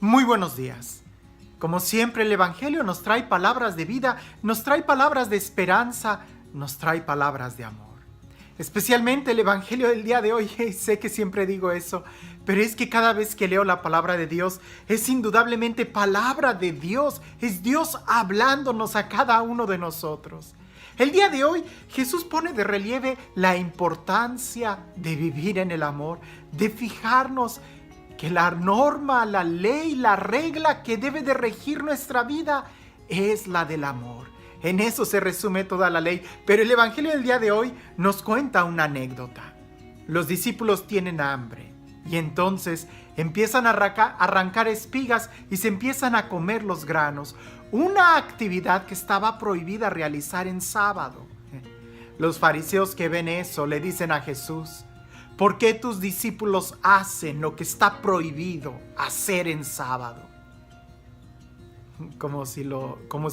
Muy buenos días. Como siempre, el Evangelio nos trae palabras de vida, nos trae palabras de esperanza, nos trae palabras de amor. Especialmente el Evangelio del día de hoy, sé que siempre digo eso, pero es que cada vez que leo la palabra de Dios, es indudablemente palabra de Dios, es Dios hablándonos a cada uno de nosotros. El día de hoy, Jesús pone de relieve la importancia de vivir en el amor, de fijarnos que la norma, la ley, la regla que debe de regir nuestra vida es la del amor. En eso se resume toda la ley, pero el Evangelio del día de hoy nos cuenta una anécdota. Los discípulos tienen hambre y entonces empiezan a arrancar espigas y se empiezan a comer los granos, una actividad que estaba prohibida realizar en sábado. Los fariseos que ven eso le dicen a Jesús: ¿por qué tus discípulos hacen lo que está prohibido hacer en sábado? Como si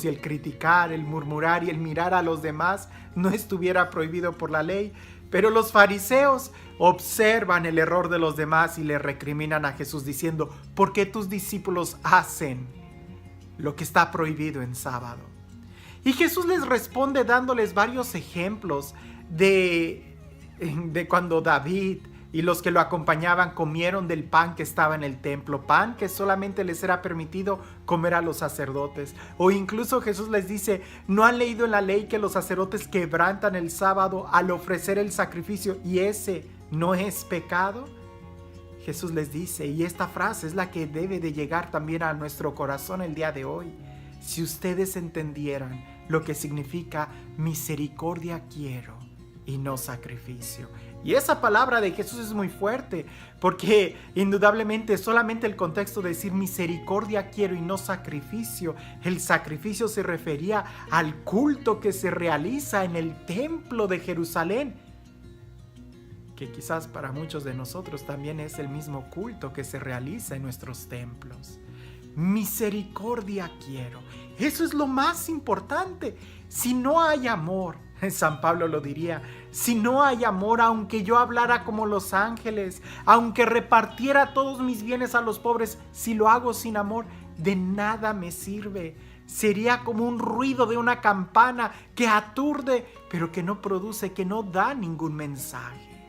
el criticar, el murmurar y el mirar a los demás no estuviera prohibido por la ley. Pero los fariseos observan el error de los demás y le recriminan a Jesús diciendo: ¿por qué tus discípulos hacen lo que está prohibido en sábado? Y Jesús les responde dándoles varios ejemplos de cuando David y los que lo acompañaban comieron del pan que estaba en el templo, pan que solamente les era permitido comer a los sacerdotes. O incluso Jesús les dice: ¿no han leído en la ley que los sacerdotes quebrantan el sábado al ofrecer el sacrificio y ese no es pecado? Jesús les dice, y esta frase es la que debe de llegar también a nuestro corazón el día de hoy: si ustedes entendieran lo que significa misericordia quiero y no sacrificio. Y esa palabra de Jesús es muy fuerte, porque indudablemente solamente el contexto de decir misericordia quiero y no sacrificio, el sacrificio se refería al culto que se realiza en el templo de Jerusalén, que quizás para muchos de nosotros también es el mismo culto que se realiza en nuestros templos. Misericordia quiero, eso es lo más importante. Si no hay amor, San Pablo lo diría, si no hay amor, aunque yo hablara como los ángeles, aunque repartiera todos mis bienes a los pobres, si lo hago sin amor, de nada me sirve. Sería como un ruido de una campana que aturde, pero que no produce, que no da ningún mensaje.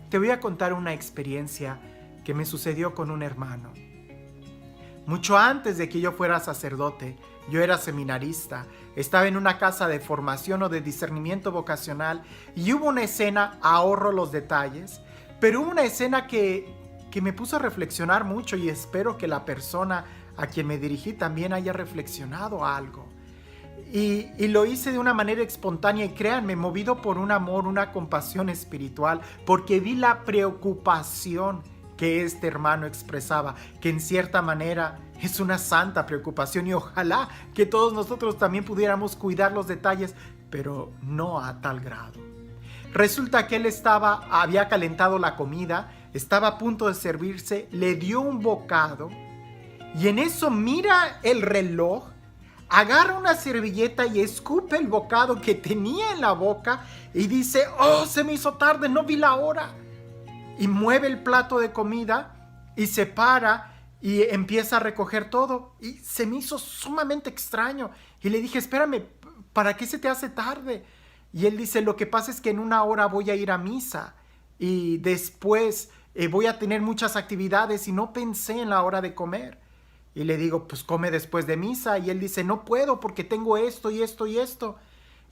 Te voy a contar una experiencia que me sucedió con un hermano. Mucho antes de que yo fuera sacerdote, yo era seminarista, estaba en una casa de formación o de discernimiento vocacional y hubo una escena, ahorro los detalles, pero hubo una escena que me puso a reflexionar mucho y espero que la persona a quien me dirigí también haya reflexionado algo. Y lo hice de una manera espontánea y créanme, movido por un amor, una compasión espiritual, porque vi la preocupación que este hermano expresaba, que en cierta manera es una santa preocupación y ojalá que todos nosotros también pudiéramos cuidar los detalles, pero no a tal grado. Resulta que él había calentado la comida, estaba a punto de servirse, le dio un bocado y en eso mira el reloj, agarra una servilleta y escupe el bocado que tenía en la boca y dice: ¡oh, se me hizo tarde, no vi la hora! Y mueve el plato de comida y se para y empieza a recoger todo. Y se me hizo sumamente extraño. Y le dije: espérame, ¿para qué se te hace tarde? Y él dice: lo que pasa es que en una hora voy a ir a misa. Y después voy a tener muchas actividades y no pensé en la hora de comer. Y le digo: pues come después de misa. Y él dice: no puedo porque tengo esto y esto y esto.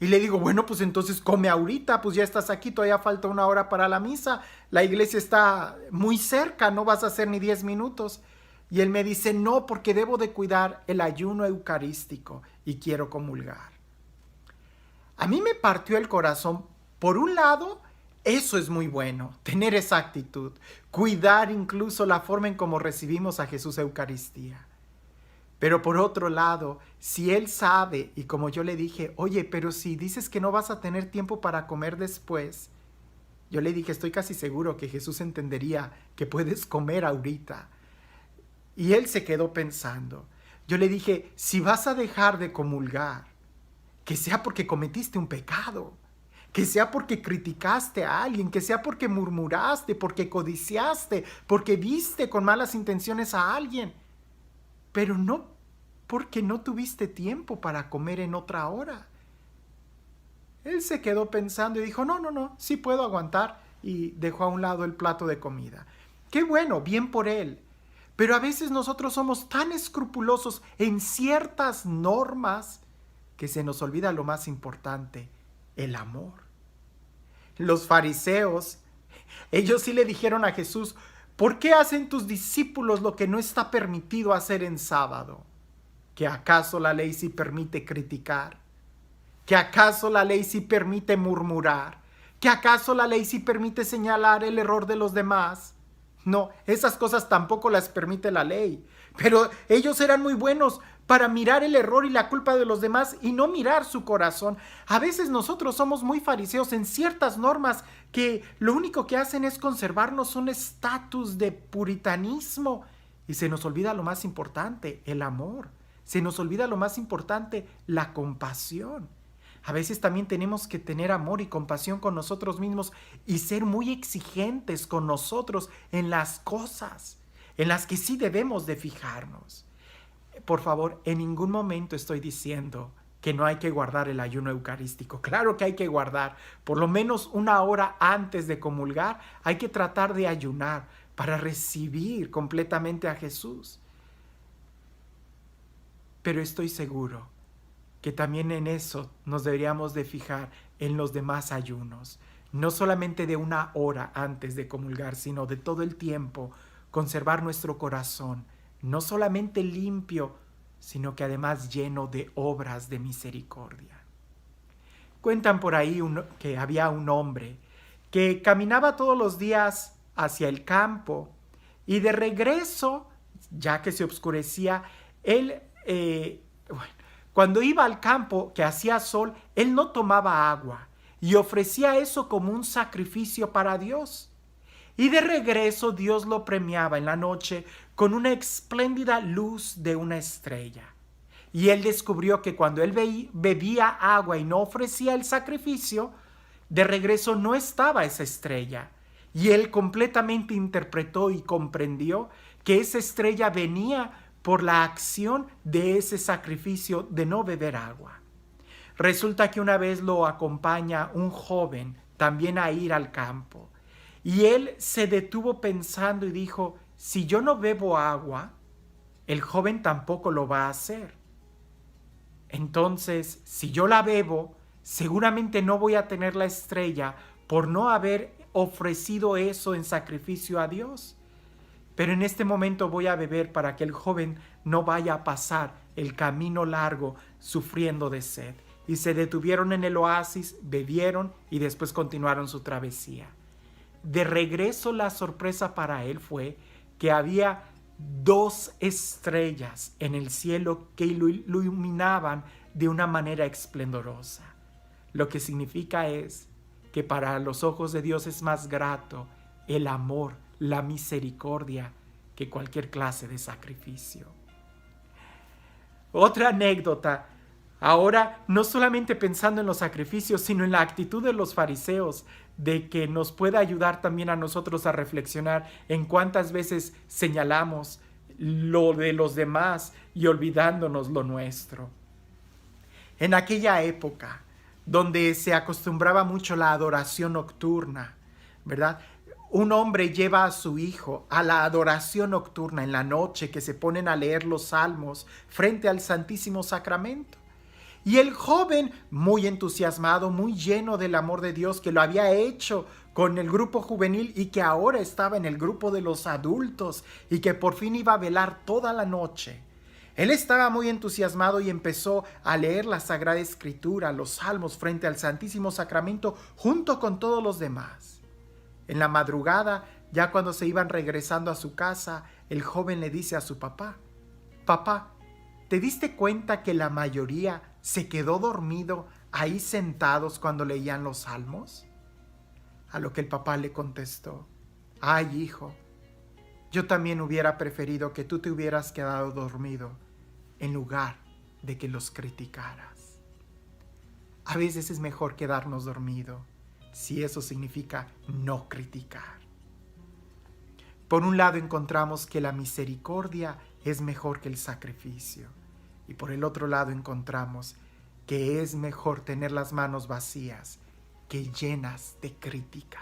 Y le digo: bueno, pues entonces come ahorita, pues ya estás aquí, todavía falta una hora para la misa, la iglesia está muy cerca, no vas a hacer ni 10 minutos. Y él me dice: no, porque debo de cuidar el ayuno eucarístico y quiero comulgar. A mí me partió el corazón. Por un lado, eso es muy bueno, tener esa actitud, cuidar incluso la forma en cómo recibimos a Jesús Eucaristía. Pero por otro lado, si él sabe, y como yo le dije: oye, pero si dices que no vas a tener tiempo para comer después, yo le dije: estoy casi seguro que Jesús entendería que puedes comer ahorita. Y él se quedó pensando. Yo le dije: si vas a dejar de comulgar, que sea porque cometiste un pecado, que sea porque criticaste a alguien, que sea porque murmuraste, porque codiciaste, porque viste con malas intenciones a alguien. pero no porque no tuviste tiempo para comer en otra hora. Él se quedó pensando y dijo, no, sí puedo aguantar, y dejó a un lado el plato de comida. Qué bueno, bien por él. Pero a veces nosotros somos tan escrupulosos en ciertas normas que se nos olvida lo más importante, el amor. Los fariseos, ellos sí le dijeron a Jesús, ¿por qué hacen tus discípulos lo que no está permitido hacer en sábado? ¿Que acaso la ley sí permite criticar? ¿Que acaso la ley sí permite murmurar? ¿Que acaso la ley sí permite señalar el error de los demás? No, esas cosas tampoco las permite la ley. Pero ellos eran muy buenos para mirar el error y la culpa de los demás y no mirar su corazón. A veces nosotros somos muy fariseos en ciertas normas que lo único que hacen es conservarnos un estatus de puritanismo y se nos olvida lo más importante, el amor. Se nos olvida lo más importante, la compasión. A veces también tenemos que tener amor y compasión con nosotros mismos y ser muy exigentes con nosotros en las cosas en las que sí debemos de fijarnos. Por favor, en ningún momento estoy diciendo que no hay que guardar el ayuno eucarístico. Claro que hay que guardar. Por lo menos una hora antes de comulgar hay que tratar de ayunar para recibir completamente a Jesús. Pero estoy seguro que también en eso nos deberíamos de fijar en los demás ayunos. No solamente de una hora antes de comulgar, sino de todo el tiempo, conservar nuestro corazón, no solamente limpio, sino que además lleno de obras de misericordia. Cuentan por ahí que había un hombre que caminaba todos los días hacia el campo y de regreso, ya que se oscurecía, él, cuando iba al campo que hacía sol, él no tomaba agua y ofrecía eso como un sacrificio para Dios. Y de regreso Dios lo premiaba en la noche con una espléndida luz de una estrella. Y él descubrió que cuando él bebía agua y no ofrecía el sacrificio, de regreso no estaba esa estrella. Y él completamente interpretó y comprendió que esa estrella venía por la acción de ese sacrificio de no beber agua. Resulta que una vez lo acompaña un joven también a ir al campo. Y él se detuvo pensando y dijo, si yo no bebo agua, el joven tampoco lo va a hacer. Entonces, si yo la bebo, seguramente no voy a tener la estrella por no haber ofrecido eso en sacrificio a Dios. Pero en este momento voy a beber para que el joven no vaya a pasar el camino largo sufriendo de sed. Y se detuvieron en el oasis, bebieron y después continuaron su travesía. De regreso, la sorpresa para él fue que había 2 estrellas en el cielo que lo iluminaban de una manera esplendorosa. Lo que significa es que para los ojos de Dios es más grato el amor, la misericordia, que cualquier clase de sacrificio. Otra anécdota. Ahora, no solamente pensando en los sacrificios, sino en la actitud de los fariseos, de que nos pueda ayudar también a nosotros a reflexionar en cuántas veces señalamos lo de los demás y olvidándonos lo nuestro. En aquella época, donde se acostumbraba mucho la adoración nocturna, ¿verdad? Un hombre lleva a su hijo a la adoración nocturna en la noche, que se ponen a leer los salmos frente al Santísimo Sacramento. Y el joven, muy entusiasmado, muy lleno del amor de Dios, que lo había hecho con el grupo juvenil y que ahora estaba en el grupo de los adultos y que por fin iba a velar toda la noche. Él estaba muy entusiasmado y empezó a leer la Sagrada Escritura, los salmos frente al Santísimo Sacramento junto con todos los demás. En la madrugada, ya cuando se iban regresando a su casa, el joven le dice a su papá, «Papá, ¿te diste cuenta que la mayoría se quedó dormido ahí sentados cuando leían los salmos?» A lo que el papá le contestó, «Ay, hijo, yo también hubiera preferido que tú te hubieras quedado dormido en lugar de que los criticaras». A veces es mejor quedarnos dormidos si eso significa no criticar. Por un lado encontramos que la misericordia es mejor que el sacrificio. Y por el otro lado encontramos que es mejor tener las manos vacías que llenas de crítica.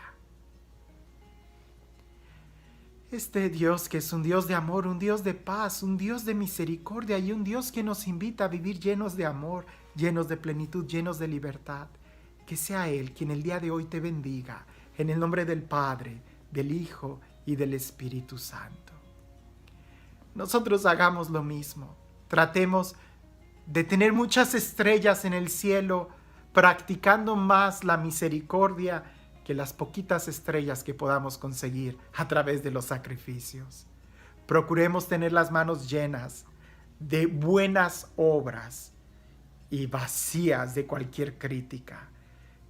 Este Dios, que es un Dios de amor, un Dios de paz, un Dios de misericordia y un Dios que nos invita a vivir llenos de amor, llenos de plenitud, llenos de libertad. Que sea Él quien el día de hoy te bendiga, en el nombre del Padre, del Hijo y del Espíritu Santo. Nosotros hagamos lo mismo. Tratemos de tener muchas estrellas en el cielo, practicando más la misericordia que las poquitas estrellas que podamos conseguir a través de los sacrificios. Procuremos tener las manos llenas de buenas obras y vacías de cualquier crítica.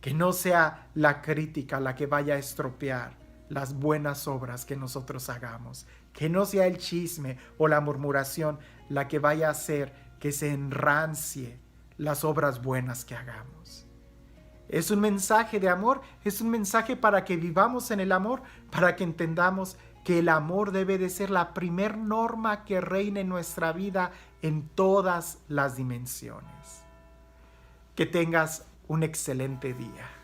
Que no sea la crítica la que vaya a estropear las buenas obras que nosotros hagamos. Que no sea el chisme o la murmuración la que vaya a hacer que se enrancie las obras buenas que hagamos. Es un mensaje de amor, es un mensaje para que vivamos en el amor, para que entendamos que el amor debe de ser la primer norma que reine en nuestra vida en todas las dimensiones. Que tengas un excelente día.